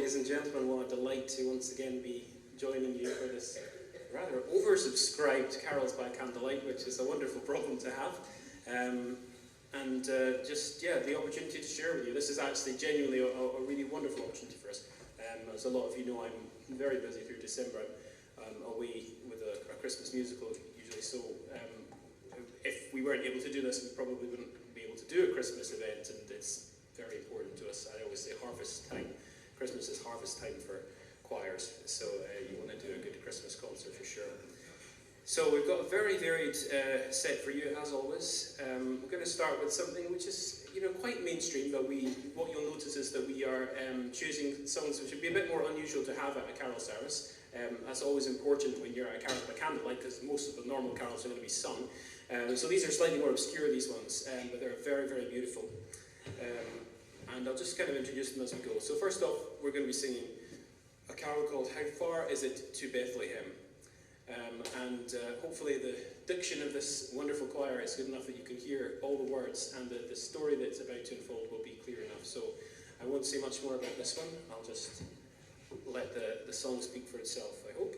ladies and gentlemen. What a delight to once again be joining you for this rather oversubscribed Carols by Candlelight, which is a wonderful problem to have. The opportunity to share with you. This is actually genuinely a really wonderful opportunity for us. As a lot of you know, I'm very busy through December. I'm away with a Christmas musical usually, so if we weren't able to do this, we probably wouldn't be able to do a Christmas event, and it's very important to us. I always say harvest time. Christmas is harvest time for choirs, so you want to do a good Christmas concert for sure. So we've got a very varied set for you, as always. We're going to start with something which is, quite mainstream, but what you'll notice is that we are choosing songs which would be a bit more unusual to have at a carol service. That's always important when you're at a carol by candlelight, because most of the normal carols are going to be sung. So these are slightly more obscure, these ones, but they're very, very beautiful. And I'll just kind of introduce them as we go. So first off, we're going to be singing a carol called How Far Is It to Bethlehem? Hopefully the diction of this wonderful choir is good enough that you can hear all the words, and the story that's about to unfold will be clear enough. So I won't say much more about this one. I'll just let the song speak for itself, I hope.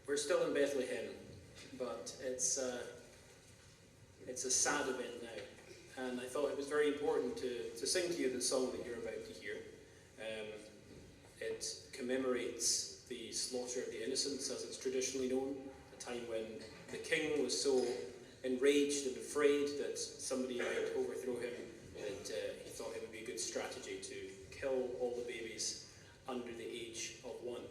We're still in Bethlehem, but it's a sad event now, and I thought it was very important to sing to you the song that you're about to hear. It commemorates the slaughter of the innocents, as it's traditionally known, a time when the king was so enraged and afraid that somebody might overthrow him that he thought it would be a good strategy to kill all the babies under the age of 1.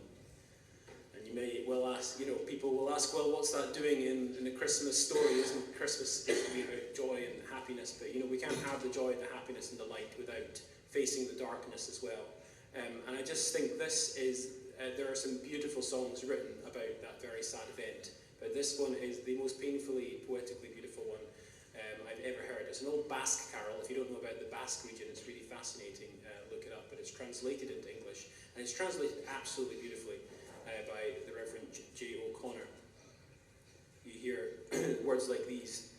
And you may well ask, people will ask, well, what's that doing in a Christmas story? Isn't Christmas supposed to be about joy and happiness? But, we can't have the joy, the happiness and the light without facing the darkness as well. And I just think this is, there are some beautiful songs written about that very sad event, but this one is the most painfully, poetically beautiful one I've ever heard. It's an old Basque carol. If you don't know about the Basque region, it's really fascinating. Look it up. But it's translated into English, and it's translated absolutely beautifully by the Reverend J. O'Connor. You hear words like these.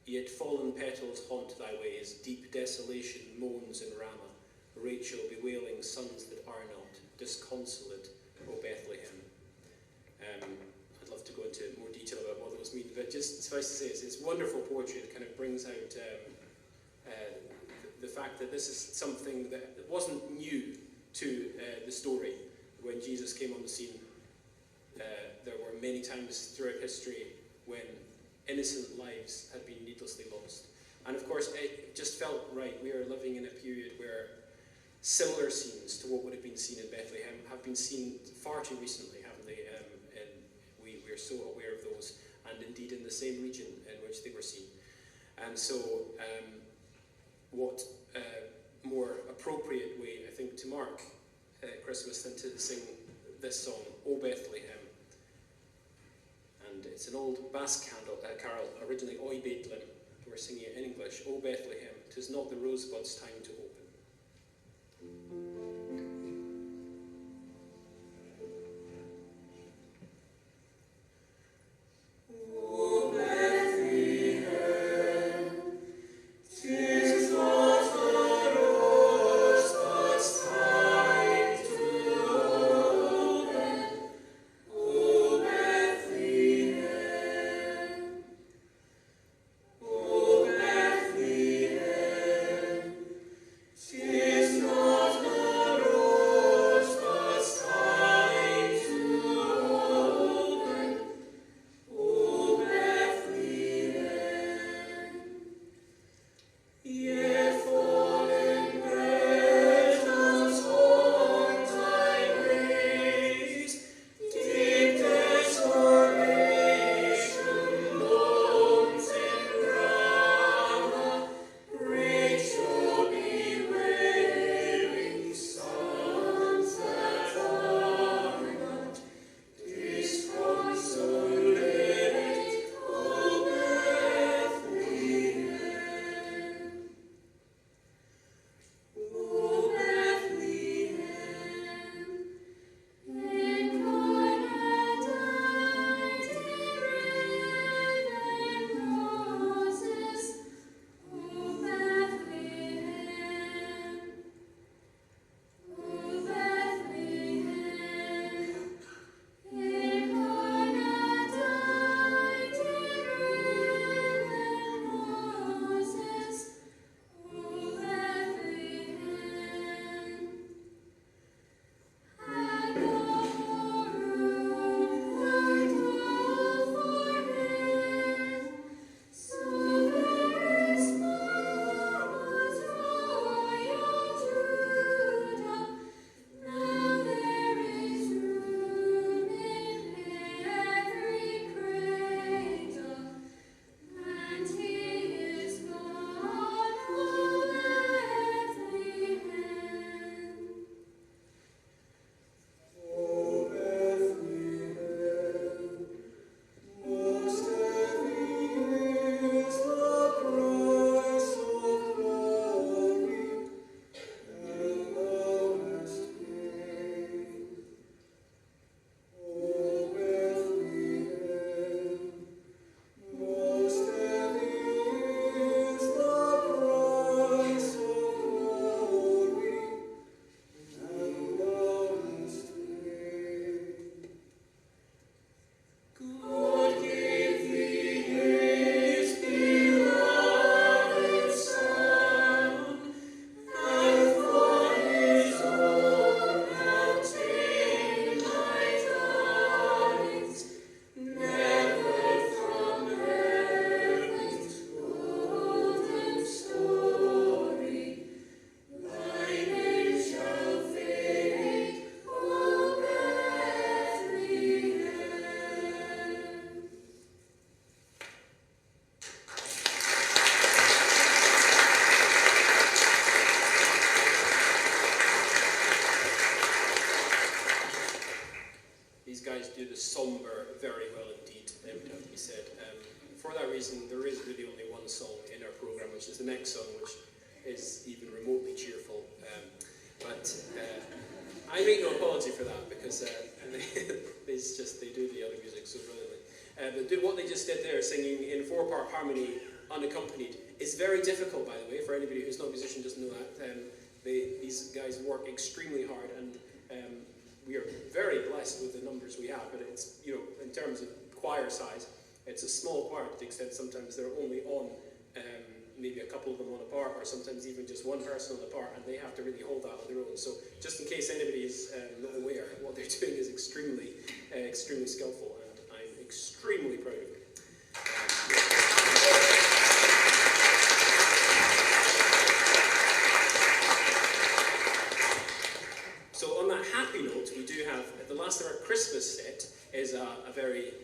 Yet fallen petals haunt thy ways, deep desolation moans in Ramah, Rachel bewailing sons that are not, disconsolate, O Bethlehem. I'd love to go into more detail about what those mean, but just suffice to say, it's wonderful poetry that kind of brings out the fact that this is something that wasn't new to the story. When Jesus came on the scene, there were many times throughout history when innocent lives had been needlessly lost. And of course, it just felt right. We are living in a period where similar scenes to what would have been seen in Bethlehem have been seen far too recently, haven't they? And we are so aware of those, and indeed in the same region in which they were seen. And so, what more appropriate way, I think, to mark Christmas than to sing this song, O Bethlehem. And it's an old Basque carol, originally Oi Bethlehem. We're singing it in English. O Bethlehem, 'tis not the rosebuds' time to open. next song, which is even remotely cheerful. But I make no apology for that, because they do the other music so brilliantly. But what they just did there, singing in 4-part harmony, unaccompanied, is very difficult, by the way, for anybody who's not a musician doesn't know that. These guys work extremely hard, and we are very blessed with the numbers we have, but it's, in terms of choir size, it's a small choir to the extent sometimes they're only on maybe a couple of them on a part, or sometimes even just one person on a part, and they have to really hold that on their own. So just in case anybody is not aware, what they're doing is extremely skillful, and I'm extremely proud of them. So on that happy note, we do have, the last of our Christmas set is a very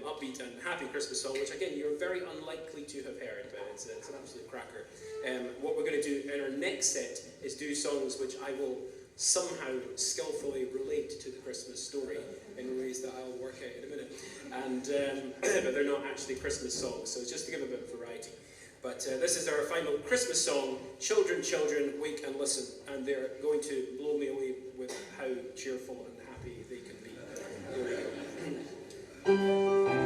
upbeat and happy Christmas song, which again, you're very unlikely to have heard, but it's an absolute cracker. What we're going to do in our next set is do songs which I will somehow skillfully relate to the Christmas story in ways that I'll work out in a minute. And but they're not actually Christmas songs, so just to give a bit of variety. But this is our final Christmas song, Children, Children, Wake and Listen, and they're going to blow me away with how cheerful and happy they can be. Here we go.